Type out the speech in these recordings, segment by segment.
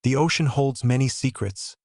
The ocean holds many secrets,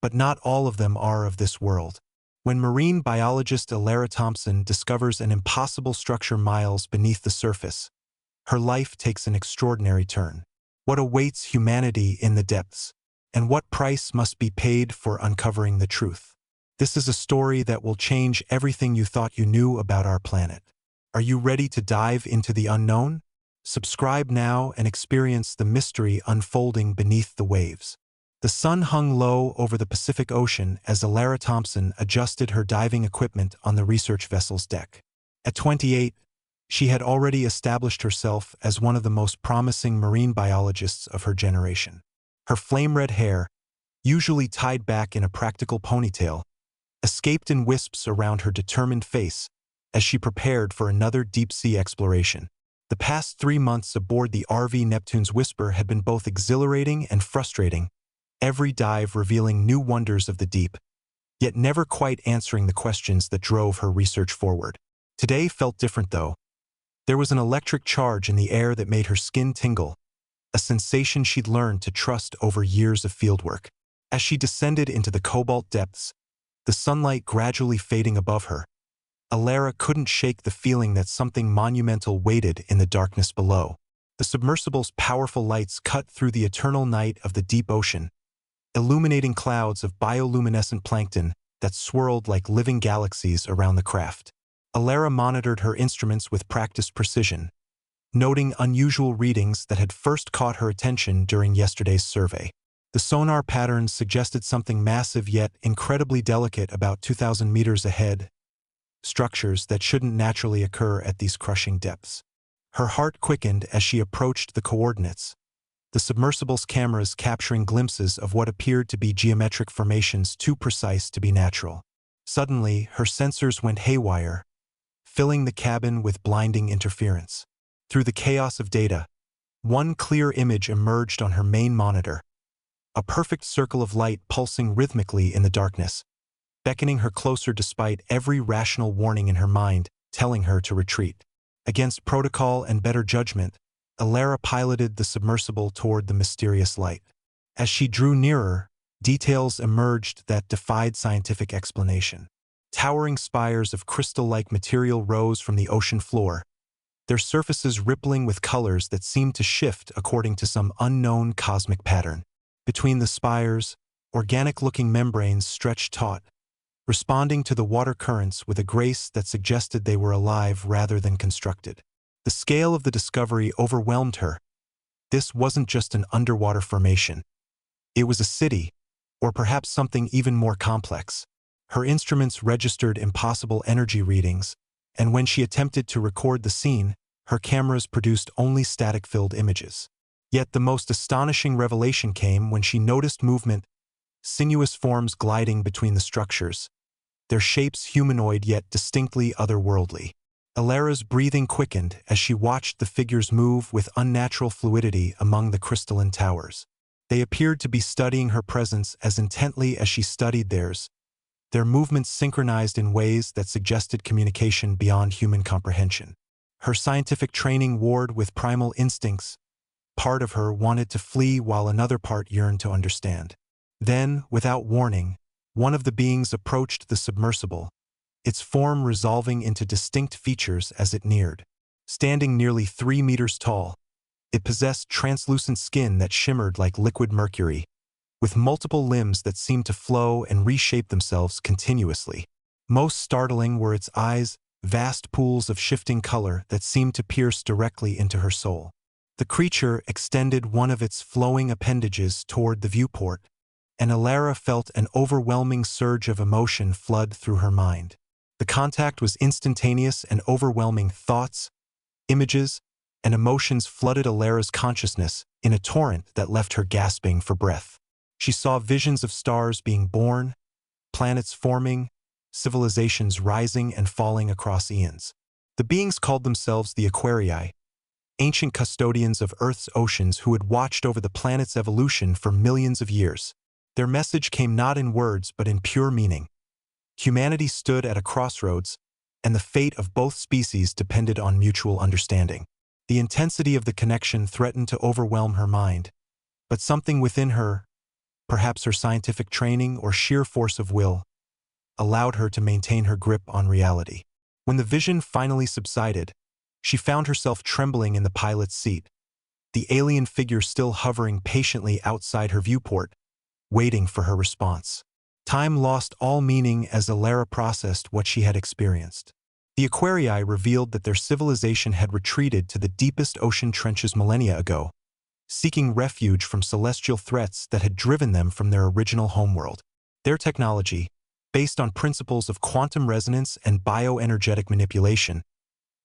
but not all of them are of this world. When marine biologist Alara Thompson discovers an impossible structure miles beneath the surface, her life takes an extraordinary turn. What awaits humanity in the depths, and what price must be paid for uncovering the truth? This is a story that will change everything you thought you knew about our planet. Are you ready to dive into the unknown? Subscribe now and experience the mystery unfolding beneath the waves. The sun hung low over the Pacific Ocean as Alara Thompson adjusted her diving equipment on the research vessel's deck. At 28, she had already established herself as one of the most promising marine biologists of her generation. Her flame-red hair, usually tied back in a practical ponytail, escaped in wisps around her determined face as she prepared for another deep-sea exploration. The past 3 months aboard the RV Neptune's Whisper had been both exhilarating and frustrating, every dive revealing new wonders of the deep, yet never quite answering the questions that drove her research forward. Today felt different, though. There was an electric charge in the air that made her skin tingle, a sensation she'd learned to trust over years of fieldwork. As she descended into the cobalt depths, the sunlight gradually fading above her, Alara couldn't shake the feeling that something monumental waited in the darkness below. The submersible's powerful lights cut through the eternal night of the deep ocean, illuminating clouds of bioluminescent plankton that swirled like living galaxies around the craft. Alara monitored her instruments with practiced precision, noting unusual readings that had first caught her attention during yesterday's survey. The sonar patterns suggested something massive yet incredibly delicate about 2,000 meters ahead, structures that shouldn't naturally occur at these crushing depths. Her heart quickened as she approached the coordinates, the submersible's cameras capturing glimpses of what appeared to be geometric formations too precise to be natural. Suddenly, her sensors went haywire, filling the cabin with blinding interference. Through the chaos of data, one clear image emerged on her main monitor, a perfect circle of light pulsing rhythmically in the darkness, beckoning her closer despite every rational warning in her mind, telling her to retreat. Against protocol and better judgment, Alara piloted the submersible toward the mysterious light. As she drew nearer, details emerged that defied scientific explanation. Towering spires of crystal-like material rose from the ocean floor, their surfaces rippling with colors that seemed to shift according to some unknown cosmic pattern. Between the spires, organic-looking membranes stretched taut, responding to the water currents with a grace that suggested they were alive rather than constructed. The scale of the discovery overwhelmed her. This wasn't just an underwater formation. It was a city, or perhaps something even more complex. Her instruments registered impossible energy readings, and when she attempted to record the scene, her cameras produced only static-filled images. Yet the most astonishing revelation came when she noticed movement, sinuous forms gliding between the structures, their shapes humanoid yet distinctly otherworldly. Alara's breathing quickened as she watched the figures move with unnatural fluidity among the crystalline towers. They appeared to be studying her presence as intently as she studied theirs, their movements synchronized in ways that suggested communication beyond human comprehension. Her scientific training warred with primal instincts. Part of her wanted to flee while another part yearned to understand. Then, without warning, one of the beings approached the submersible, its form resolving into distinct features as it neared. Standing nearly 3 meters tall, it possessed translucent skin that shimmered like liquid mercury, with multiple limbs that seemed to flow and reshape themselves continuously. Most startling were its eyes, vast pools of shifting color that seemed to pierce directly into her soul. The creature extended one of its flowing appendages toward the viewport, and Alara felt an overwhelming surge of emotion flood through her mind. The contact was instantaneous and overwhelming. Thoughts, images, and emotions flooded Alara's consciousness in a torrent that left her gasping for breath. She saw visions of stars being born, planets forming, civilizations rising and falling across eons. The beings called themselves the Aquarii, ancient custodians of Earth's oceans who had watched over the planet's evolution for millions of years. Their message came not in words but in pure meaning. Humanity stood at a crossroads, and the fate of both species depended on mutual understanding. The intensity of the connection threatened to overwhelm her mind, But something within her, perhaps her scientific training or sheer force of will, allowed her to maintain her grip on reality. When the vision finally subsided, she found herself trembling in the pilot's seat, the alien figure still hovering patiently outside her viewport, waiting for her response. Time lost all meaning as Alara processed what she had experienced. The Aquarii revealed that their civilization had retreated to the deepest ocean trenches millennia ago, seeking refuge from celestial threats that had driven them from their original homeworld. Their technology, based on principles of quantum resonance and bioenergetic manipulation,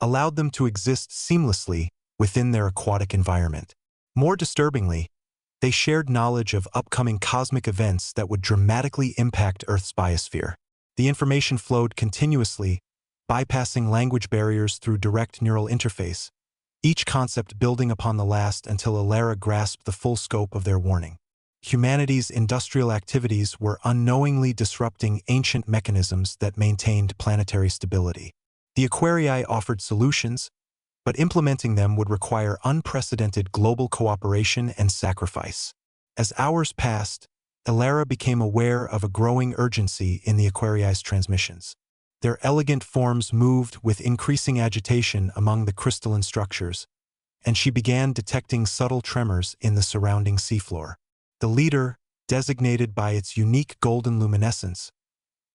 allowed them to exist seamlessly within their aquatic environment. More disturbingly, they shared knowledge of upcoming cosmic events that would dramatically impact Earth's biosphere. The information flowed continuously, bypassing language barriers through direct neural interface, each concept building upon the last until Alara grasped the full scope of their warning. Humanity's industrial activities were unknowingly disrupting ancient mechanisms that maintained planetary stability. The Aquarii offered solutions, but implementing them would require unprecedented global cooperation and sacrifice. As hours passed, Alara became aware of a growing urgency in the Aquarii's transmissions. Their elegant forms moved with increasing agitation among the crystalline structures, and she began detecting subtle tremors in the surrounding seafloor. The leader, designated by its unique golden luminescence,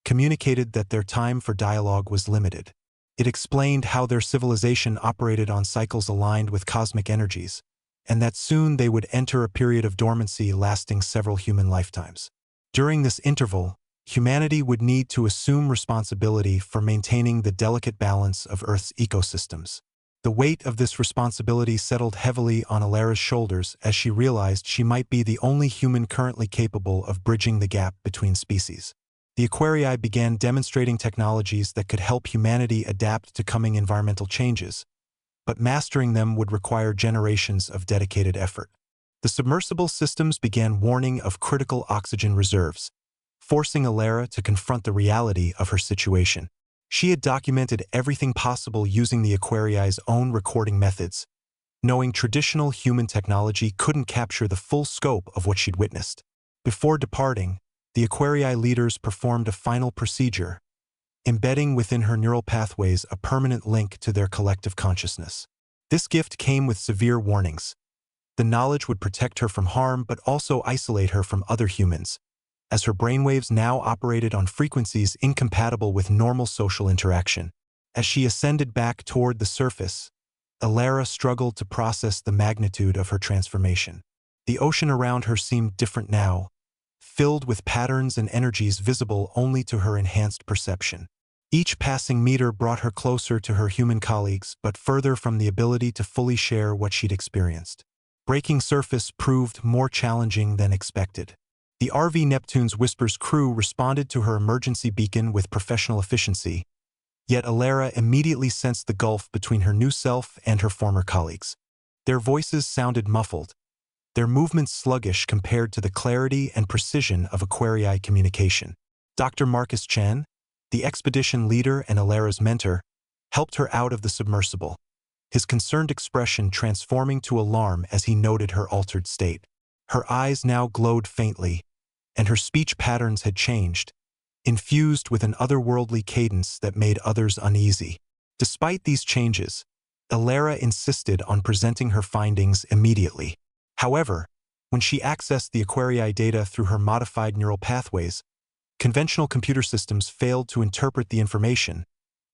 communicated that their time for dialogue was limited. It explained how their civilization operated on cycles aligned with cosmic energies, and that soon they would enter a period of dormancy lasting several human lifetimes. During this interval, humanity would need to assume responsibility for maintaining the delicate balance of Earth's ecosystems. The weight of this responsibility settled heavily on Alara's shoulders as she realized she might be the only human currently capable of bridging the gap between species. The Aquarii began demonstrating technologies that could help humanity adapt to coming environmental changes, but mastering them would require generations of dedicated effort. The submersible systems began warning of critical oxygen reserves, forcing Alara to confront the reality of her situation. She had documented everything possible using the Aquarii's own recording methods, knowing traditional human technology couldn't capture the full scope of what she'd witnessed. Before departing, the Aquarii leaders performed a final procedure, embedding within her neural pathways a permanent link to their collective consciousness. This gift came with severe warnings. The knowledge would protect her from harm but also isolate her from other humans, as her brainwaves now operated on frequencies incompatible with normal social interaction. As she ascended back toward the surface, Alara struggled to process the magnitude of her transformation. The ocean around her seemed different now, filled with patterns and energies visible only to her enhanced perception. Each passing meter brought her closer to her human colleagues, but further from the ability to fully share what she'd experienced. Breaking surface proved more challenging than expected. The RV Neptune's Whisper's crew responded to her emergency beacon with professional efficiency, yet Alara immediately sensed the gulf between her new self and her former colleagues. Their voices sounded muffled, their movements sluggish compared to the clarity and precision of Aquarii communication. Dr. Marcus Chen, the expedition leader and Alara's mentor, helped her out of the submersible, his concerned expression transforming to alarm as he noted her altered state. Her eyes now glowed faintly, and her speech patterns had changed, infused with an otherworldly cadence that made others uneasy. Despite these changes, Alara insisted on presenting her findings immediately. However, when she accessed the Aquarii data through her modified neural pathways, conventional computer systems failed to interpret the information,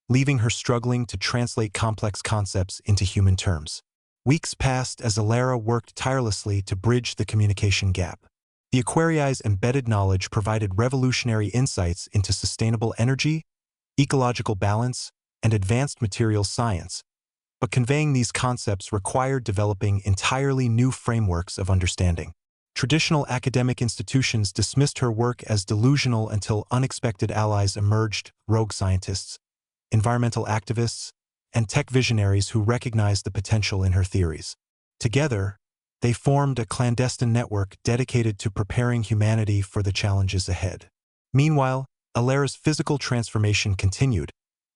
leaving her struggling to translate complex concepts into human terms. Weeks passed as Alara worked tirelessly to bridge the communication gap. The Aquarii's embedded knowledge provided revolutionary insights into sustainable energy, ecological balance, and advanced materials science, but conveying these concepts required developing entirely new frameworks of understanding. Traditional academic institutions dismissed her work as delusional until unexpected allies emerged: rogue scientists, environmental activists, and tech visionaries who recognized the potential in her theories. Together, they formed a clandestine network dedicated to preparing humanity for the challenges ahead. Meanwhile, Alara's physical transformation continued,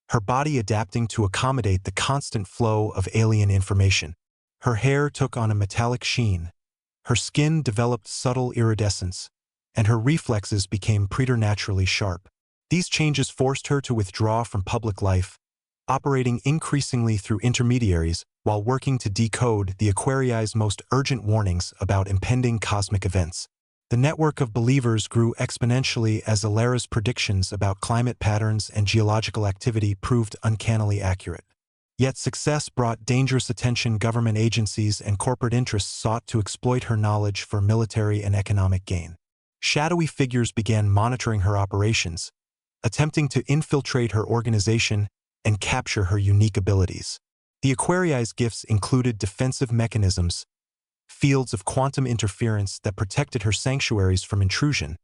her body adapting to accommodate the constant flow of alien information. Her hair took on a metallic sheen, Her skin developed subtle iridescence, and her reflexes became preternaturally sharp. These changes forced her to withdraw from public life, operating increasingly through intermediaries while working to decode the Aquarii's most urgent warnings about impending cosmic events. The network of believers grew exponentially as Alara's predictions about climate patterns and geological activity proved uncannily accurate. Yet success brought dangerous attention. Government agencies and corporate interests sought to exploit her knowledge for military and economic gain. Shadowy figures began monitoring her operations, attempting to infiltrate her organization and capture her unique abilities. The Aquarii's gifts included defensive mechanisms, fields of quantum interference that protected her sanctuaries from intrusion,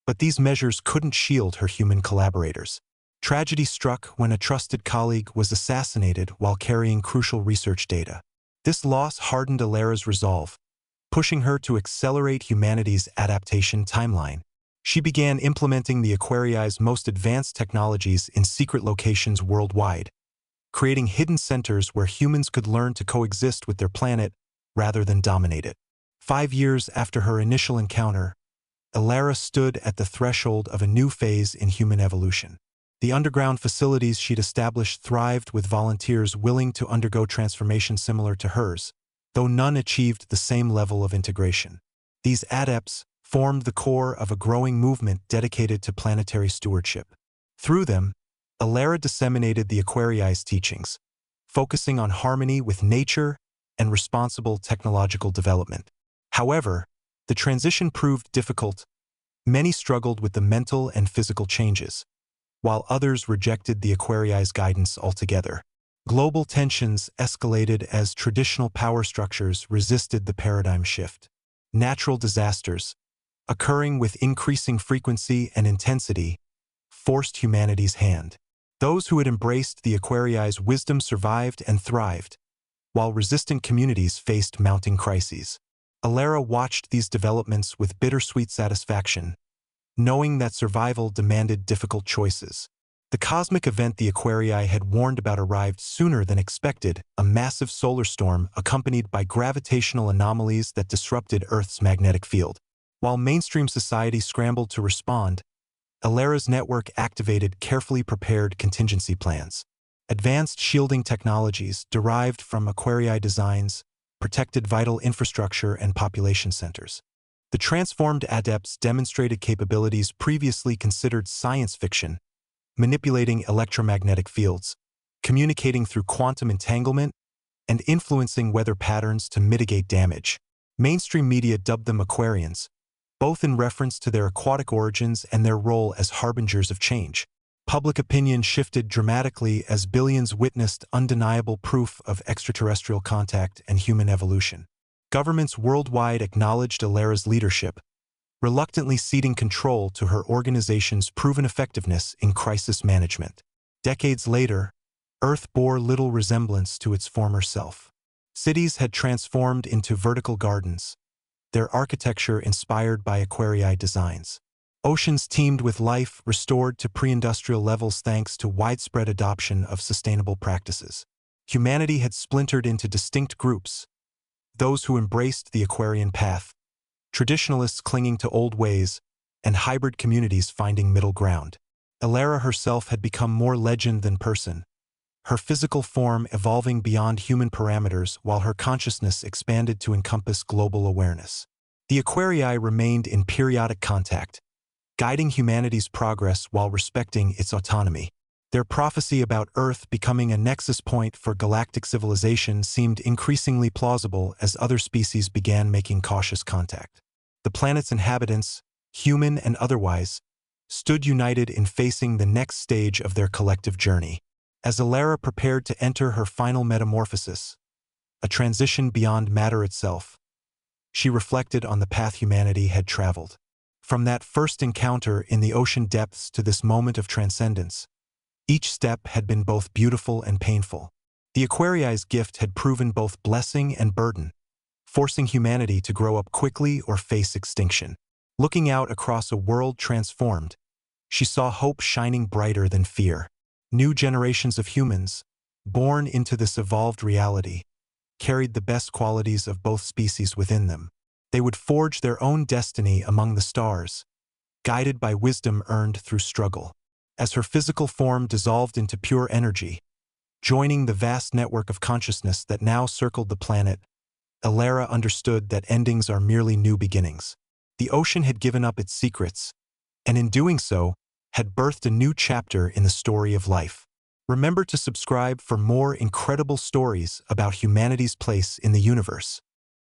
but these measures couldn't shield her human collaborators. Tragedy struck when a trusted colleague was assassinated while carrying crucial research data. This loss hardened Alara's resolve, pushing her to accelerate humanity's adaptation timeline. She began implementing the Aquarii's most advanced technologies in secret locations worldwide, creating hidden centers where humans could learn to coexist with their planet rather than dominate it. 5 years after her initial encounter, Alara stood at the threshold of a new phase in human evolution. The underground facilities she'd established thrived with volunteers willing to undergo transformation similar to hers, though none achieved the same level of integration. These adepts formed the core of a growing movement dedicated to planetary stewardship. Through them, Alara disseminated the Aquarii's teachings, focusing on harmony with nature and responsible technological development. However, the transition proved difficult. Many struggled with the mental and physical changes, while others rejected the Aquarii's guidance altogether. Global tensions escalated as traditional power structures resisted the paradigm shift. Natural disasters, occurring with increasing frequency and intensity, forced humanity's hand. Those who had embraced the Aquarii's wisdom survived and thrived, while resistant communities faced mounting crises. Alara watched these developments with bittersweet satisfaction, knowing that survival demanded difficult choices. The cosmic event the Aquarii had warned about arrived sooner than expected, a massive solar storm accompanied by gravitational anomalies that disrupted Earth's magnetic field. While mainstream society scrambled to respond, Alara's network activated carefully prepared contingency plans. Advanced shielding technologies derived from Aquarii designs protected vital infrastructure and population centers. The transformed adepts demonstrated capabilities previously considered science fiction, manipulating electromagnetic fields, communicating through quantum entanglement, and influencing weather patterns to mitigate damage. Mainstream media dubbed them Aquarians, both in reference to their aquatic origins and their role as harbingers of change. Public opinion shifted dramatically as billions witnessed undeniable proof of extraterrestrial contact and human evolution. Governments worldwide acknowledged Alara's leadership, reluctantly ceding control to her organization's proven effectiveness in crisis management. Decades later, Earth bore little resemblance to its former self. Cities had transformed into vertical gardens, their architecture inspired by Aquarii designs. Oceans teemed with life, restored to pre-industrial levels thanks to widespread adoption of sustainable practices. Humanity had splintered into distinct groups, those who embraced the Aquarian path, traditionalists clinging to old ways, and hybrid communities finding middle ground. Alara herself had become more legend than person, her physical form evolving beyond human parameters while her consciousness expanded to encompass global awareness. The Aquarii remained in periodic contact, guiding humanity's progress while respecting its autonomy. Their prophecy about Earth becoming a nexus point for galactic civilization seemed increasingly plausible as other species began making cautious contact. The planet's inhabitants, human and otherwise, stood united in facing the next stage of their collective journey. As Alara prepared to enter her final metamorphosis, a transition beyond matter itself, she reflected on the path humanity had traveled. From that first encounter in the ocean depths to this moment of transcendence, each step had been both beautiful and painful. The Aquarii's gift had proven both blessing and burden, forcing humanity to grow up quickly or face extinction. Looking out across a world transformed, she saw hope shining brighter than fear. New generations of humans, born into this evolved reality, carried the best qualities of both species within them. They would forge their own destiny among the stars, guided by wisdom earned through struggle. As her physical form dissolved into pure energy, joining the vast network of consciousness that now circled the planet, Elara understood that endings are merely new beginnings. The ocean had given up its secrets, and in doing so, had birthed a new chapter in the story of life. Remember to subscribe for more incredible stories about humanity's place in the universe.